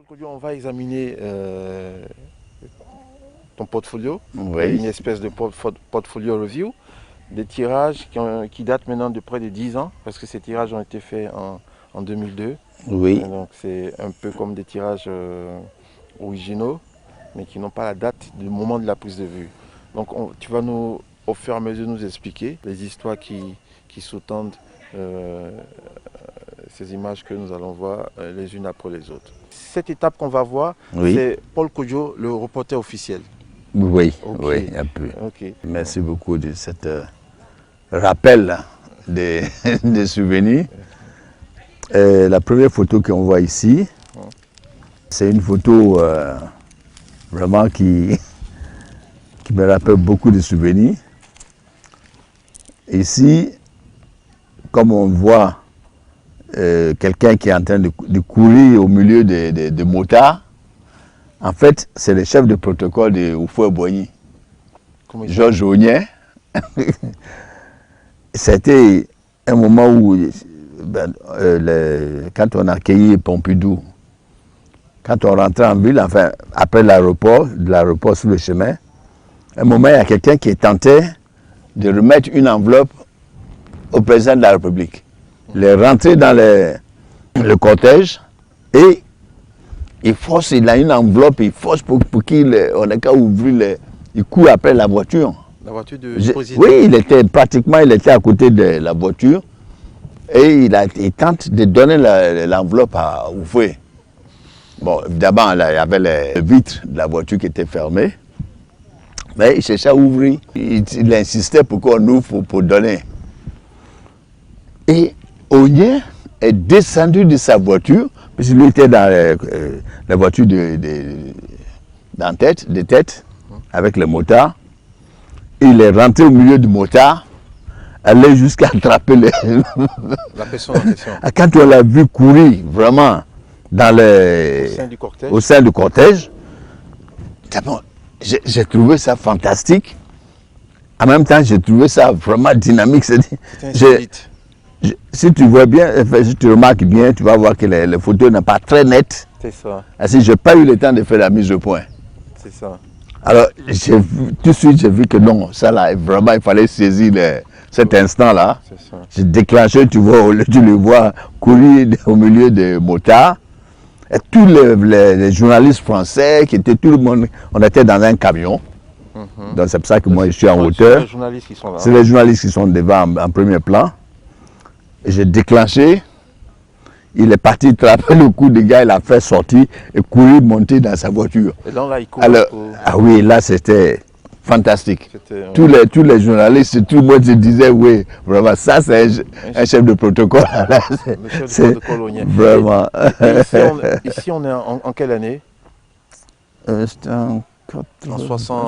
On va examiner ton portfolio, Oui. une espèce de portfolio review, des tirages qui datent maintenant de près de 10 ans, parce que ces tirages ont été faits en 2002. Oui. Donc c'est un peu comme des tirages originaux, mais qui n'ont pas la date du moment de la prise de vue. Donc tu vas nous, au fur et à mesure, nous expliquer les histoires qui sous-tendent ces images que nous allons voir les unes après les autres. Cette étape qu'on va voir, Oui. c'est Paul Kodjo, le reporter officiel. Oui, Ok. oui, un peu. Ok. Merci beaucoup de cet rappel des, des souvenirs. La première photo qu'on voit ici, c'est une photo vraiment qui me rappelle beaucoup de souvenirs. Ici, comme on voit quelqu'un qui est en train de courir au milieu de motards, en fait, c'est le chef de protocole de Houphouët-Boigny, Georges Augnin. C'était un moment où, quand on a accueilli Pompidou, quand on rentrait en ville, enfin, après l'aéroport, de l'aéroport sur le chemin, un moment, il y a quelqu'un qui tentait de remettre une enveloppe au président de la République. Il est rentré dans le cortège et il a une enveloppe, il force pour qu'il ait qu'à ouvrir, il court après la voiture. La voiture du président. Oui, il était à côté de la voiture et il tente de donner l'enveloppe à Houphouët. Bon, évidemment, il y avait les vitres de la voiture qui étaient fermées, mais il cherchait à ouvrir. Il insistait pour qu'on ouvre pour donner. Et Augnin est descendu de sa voiture, parce qu'il était dans la voiture de tête, avec le motard. Il est rentré au milieu du motard, allait jusqu'à attraper la personne en question. Quand on l'a vu courir vraiment dans au sein du cortège, j'ai trouvé ça fantastique. En même temps, j'ai trouvé ça vraiment dynamique. C'était insolite. Si tu vois bien, si tu remarques bien, tu vas voir que les photos n'est pas très nettes. C'est ça. Je n'ai pas eu le temps de faire la mise au point. C'est ça. Alors, tout de suite, j'ai vu que non, ça là, vraiment, il fallait saisir cet instant-là. J'ai déclenché, tu le vois courir au milieu des motards. Et tous les journalistes français, tout le monde, on était dans un camion. Donc c'est pour ça que moi, je suis en hauteur. C'est les journalistes qui sont là. C'est les journalistes qui sont devant en premier plan. J'ai déclenché, il est parti trapper le coup de gars, il a fait sortir et courir, monter dans sa voiture. Et là, il court. Alors, ah oui, là c'était fantastique. Tous les journalistes, tout le monde se disait, oui, vraiment, ça c'est un chef de protocole. Le chef de protocole Augnin. Vraiment. Ici, on est en quelle année? C'était en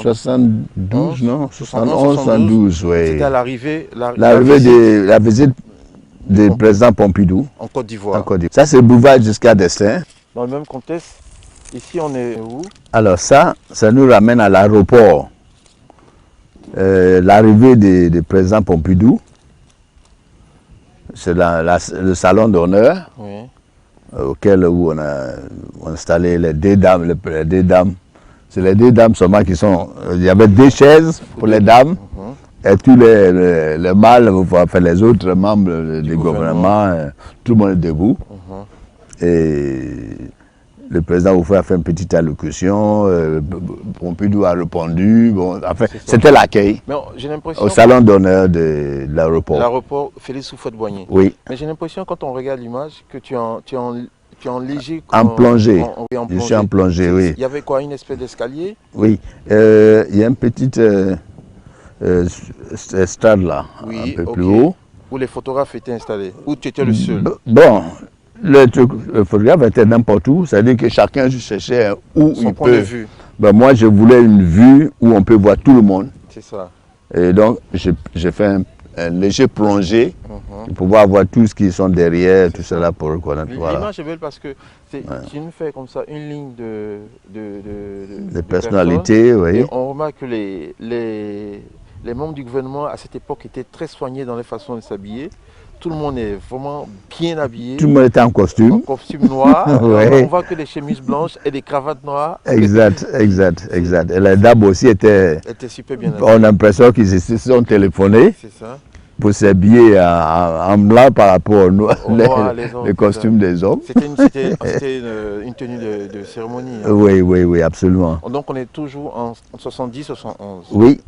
72, non 71, 72, oui. C'était à l'arrivée de la visite du président Pompidou. En Côte d'Ivoire. Ça, c'est le boulevard Giscard d'Estaing. Dans le même contexte, ici, on est où? Alors ça nous ramène à l'aéroport. L'arrivée du président Pompidou, c'est le salon d'honneur auquel on a installé les deux dames. C'est les deux dames seulement qui sont... Il y avait deux chaises pour les dames. Et tous les mâles, enfin les autres membres du gouvernement, tout le monde est debout. Et le président Houphouët a fait une petite allocution, Pompidou a répondu. Bon, enfin, c'était l'accueil au salon d'honneur de l'aéroport. L'aéroport Félix Houphouët-Boigny. Oui. Mais j'ai l'impression, quand on regarde l'image, que tu es en léger... En plongée. Je suis en plongée, oui. Il y avait quoi, une espèce d'escalier? Oui. Il y a une petite... stade là, un peu plus haut. Où les photographes étaient installés, où tu étais le seul. Bon, le photographe était n'importe où, c'est-à-dire que chacun cherchait où il peut. De vue. Ben, moi, je voulais une vue où on peut voir tout le monde. C'est ça. Et donc, j'ai fait un léger plongée pour pouvoir voir tout ce qui sont derrière, tout cela pour reconnaître. L'image est belle parce que tu nous fais comme ça une ligne de personnalité, oui. Et on remarque que les membres du gouvernement à cette époque étaient très soignés dans les façons de s'habiller. tout le monde est vraiment bien habillé. Tout le monde était en costume. En costume noir. Ouais. On voit que les chemises blanches et des cravates noires. Exact. Et les dames aussi étaient Super bien habillées. on a l'impression qu'ils se sont téléphonés C'est ça. pour s'habiller en blanc par rapport les costumes des hommes. C'était une tenue de cérémonie. Hein. Oui, absolument. Donc on est toujours en 70-71. Oui,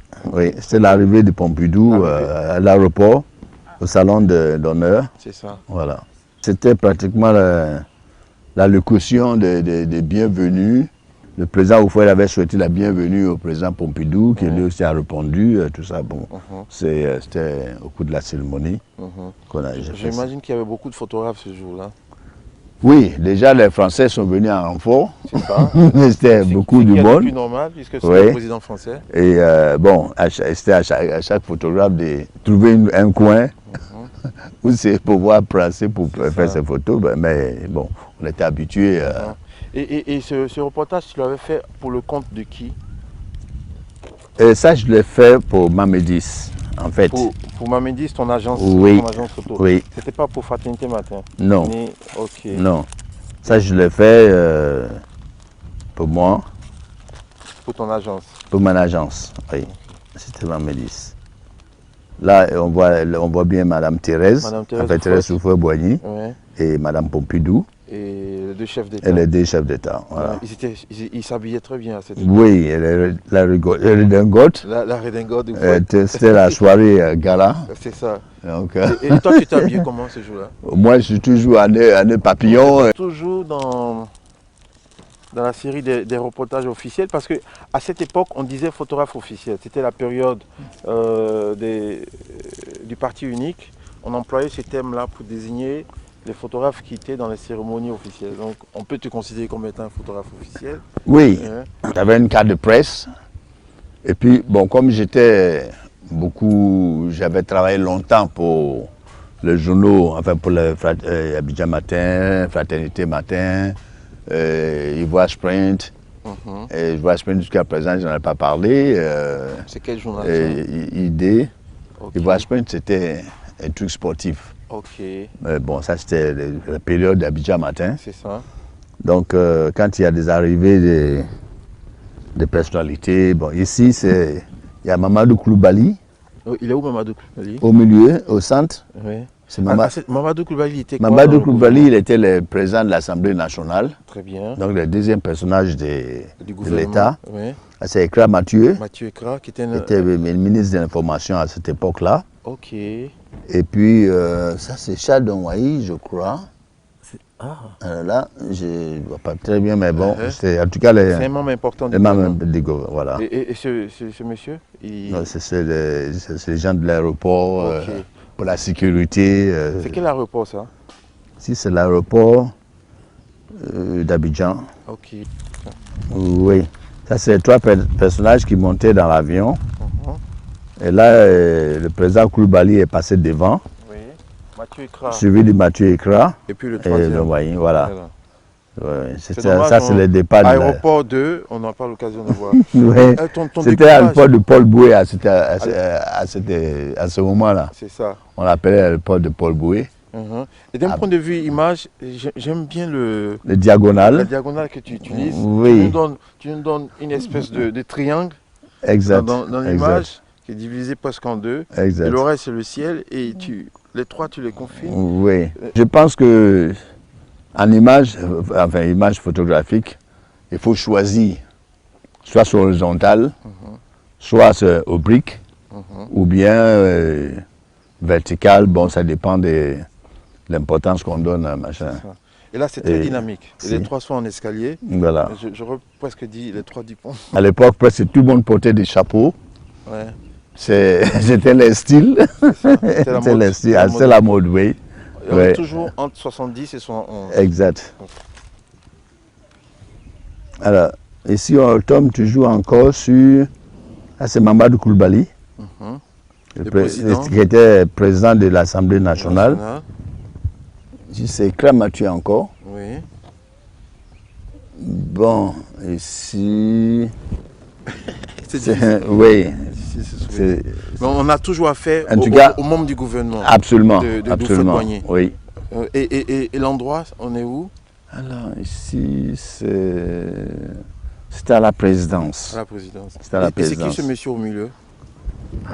c'est l'arrivée de Pompidou à l'aéroport, au salon d'honneur. C'est ça. Voilà. C'était pratiquement la locution de bienvenue. Le président Houphouët avait souhaité la bienvenue au président Pompidou, qui lui aussi a répondu, tout ça. Bon, c'était au cours de la cérémonie qu'on a fait. J'imagine qu'il y avait beaucoup de photographes ce jour-là. Oui, déjà les Français sont venus en renfort. C'est ça. C'était beaucoup de monde. C'est plus normal puisque c'est le président français. Et bon, c'était à chaque photographe de trouver un coin où c'est pouvoir placer pour faire ses photos. Mais bon, on était habitués. Et ce reportage, tu l'avais fait pour le compte de qui? Ça, je l'ai fait pour Mamédis, en fait. Pour Mamédis, ton agence photo? Oui. C'était pas pour Fraternité Matin? Non. Ok. Non. Ça, je l'ai fait pour moi. Pour ton agence? Pour mon agence, oui. C'était Mamédis. Là, on voit bien Madame Thérèse, Thérèse Houphouët-Boigny, et Madame Pompidou. Et les deux chefs d'État. Et les deux chefs d'État, voilà. Ils s'habillaient très bien à cette époque. Oui, la redingote. La redingote. C'était la soirée gala. C'est ça. Donc, et toi, tu t'es habillé comment ce jour-là? Moi, je suis toujours à nœud papillon. Toujours dans la série des reportages officiels, parce qu'à cette époque, on disait photographe officiel. C'était la période du parti unique. On employait ce thème-là pour désigner les photographes qui étaient dans les cérémonies officielles. Donc, on peut te considérer comme étant un photographe officiel. Oui, j'avais une carte de presse. Et puis, bon, comme j'avais travaillé longtemps pour les journaux, enfin pour Abidjan Matin, Fraternité Matin, Ivoire Sprint. Ivoire Sprint, jusqu'à présent, je n'en ai pas parlé. C'est quel journal ID. Ivoire Sprint, c'était un truc sportif. Ok. Mais bon, ça c'était la période d'Abidjan Matin. C'est ça. Donc, quand il y a des arrivées de personnalités, bon, ici, il y a Mamadou Koulibaly. Il est où Mamadou Koulibaly? Au milieu, au centre. Oui. Mamadou Koulibaly était quoi? Mamadou Koulibaly, il était le président de l'Assemblée nationale. Très bien. Donc, le deuxième personnage de l'État. Oui. C'est Ekra Mathieu. Mathieu Ekra, qui était le ministre de l'Information à cette époque-là. Ok. Et puis, ça c'est Charles Donwaï, je crois. Là, je ne vois pas très bien, mais bon, c'est en tout cas c'est un membre important du gouvernement. Voilà. Et ce monsieur c'est les gens de l'aéroport, pour la sécurité. C'est quel aéroport ça? Si, c'est l'aéroport d'Abidjan. Ok. Oui. Ça, c'est 3 personnages qui montaient dans l'avion. Et là, le président Koulibaly est passé devant. Oui. Mathieu Ekra. Suivi de Mathieu Ekra. Et puis le troisième. Voilà. Ouais, ça, c'est le départ de l'aéroport 2, on n'a pas l'occasion de voir. Oui. C'était à l'aéroport de Paul Boué à ce moment-là. C'est ça. On l'appelait l'aéroport de Paul Boué. Et d'un point de vue image, j'aime bien le diagonale. La diagonale que tu utilises. Oui. Tu nous donnes une espèce de triangle dans l'image qui est divisé presque en 2. Exact. Et le reste, c'est le ciel. Et les 3, tu les confines. Oui. Je pense que en image photographique, il faut choisir soit sur horizontal, soit au brique, ou bien vertical. Bon, ça dépend de l'importance qu'on donne à machin. Et là, c'est très dynamique. Et les 3 sont en escalier. Voilà. J'aurais presque dit les 3 du pont. À l'époque, presque tout le monde portait des chapeaux. Ouais. C'était le style. C'était la mode, oui. On est toujours entre 70 et 71. Exact. Alors, ici, on tombe toujours encore sur... Ah, c'est Mamadou Koulibaly, qui était président de l'Assemblée nationale. C'est Ekra Mathieu encore. Oui. Bon, ici... C'est oui. difficile de se souvenir. Mais on a toujours affaire aux membres du gouvernement. Absolument. Absolument. Oui. Et l'endroit, on est où? Alors ici, c'était à la présidence. À la présidence. C'était à la présidence. Et c'est qui ce monsieur au milieu?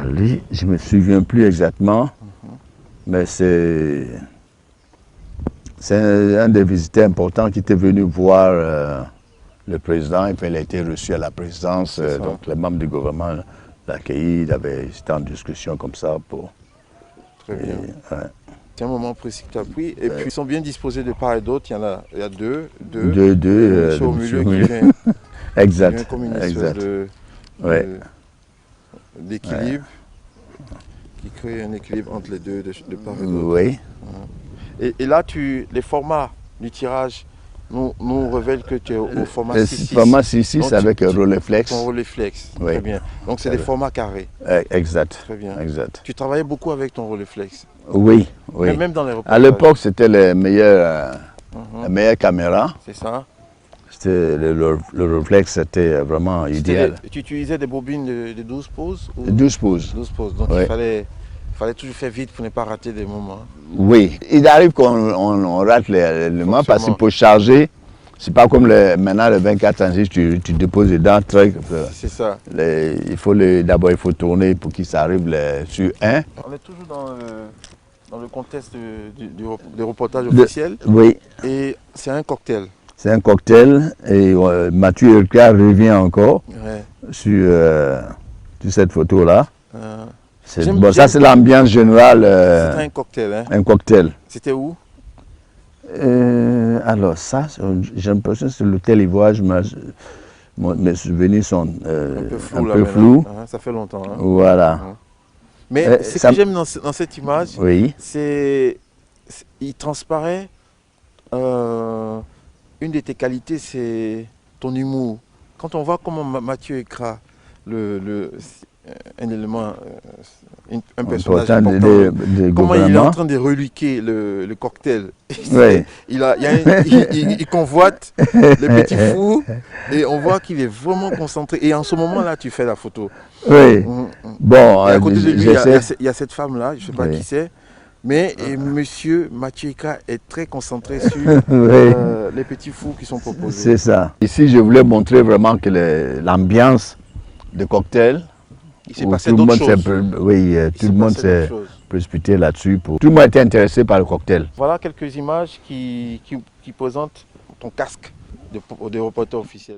Lui, je ne me souviens plus exactement, mais c'est un des visiteurs importants qui était venu voir le président, et puis il a été reçu à la présidence, donc les membres du gouvernement l'ont accueilli, c'était en discussion comme ça pour... Très bien. C'est un moment précis que tu as pris, et puis ils sont bien disposés de part et d'autre, il y a deux au milieu qui vient, exact, qui vient comme une espèce d'équilibre, qui crée un équilibre entre les deux de part et d'autre. Oui. Et là, les formats du tirage nous révèlent que tu es au format 6.6. Le format 6.6 avec un Rolleiflex. Ton Rolleiflex, oui. Très bien. Donc c'est des formats carrés. Exact. Très bien. Exact. Tu travaillais beaucoup avec ton Rolleiflex? Oui. Même dans les reportages. À l'époque, c'était les meilleures caméras. C'est ça. Le Rolleiflex, c'était vraiment idéal. Tu utilisais des bobines de 12 pouces? 12 pouces. 12 pouces. Donc il fallait toujours faire vite pour ne pas rater des moments. Oui, il arrive qu'on rate les moments parce que pour charger, c'est pas comme maintenant le 24-36, tu déposes dedans. C'est ça. D'abord, il faut tourner pour qu'il s'arrive sur 1. On est toujours dans le contexte du reportage officiel. Oui. Et c'est un cocktail. C'est un cocktail et Mathieu Ricard revient encore sur cette photo-là. Ça, c'est l'ambiance générale. C'était un cocktail, hein? Un cocktail. C'était où? Alors ça, j'ai l'impression que c'est l'hôtel Ivoire. Mes souvenirs sont un peu flous. Ça fait longtemps. Hein? Voilà. Mais ce que j'aime dans cette image, c'est il transparaît. Une de tes qualités, c'est ton humour. Quand on voit comment Mathieu Ricard, un élément, un personnage important, comment il est en train de reliquer le cocktail. Il convoite les petits fours et on voit qu'il est vraiment concentré. Et en ce moment-là, tu fais la photo. Oui. Bon, et à côté de lui, il y a cette femme-là, je ne sais pas qui c'est. Mais monsieur Mathieu Ricard est très concentré sur les petits fours qui sont proposés. C'est ça. Ici, je voulais montrer vraiment que l'ambiance de cocktail, il s'est passé d'autres choses. Tout le monde s'est précipité là-dessus. Tout le monde était intéressé par le cocktail. Voilà quelques images qui présentent ton casque de reporter officiel.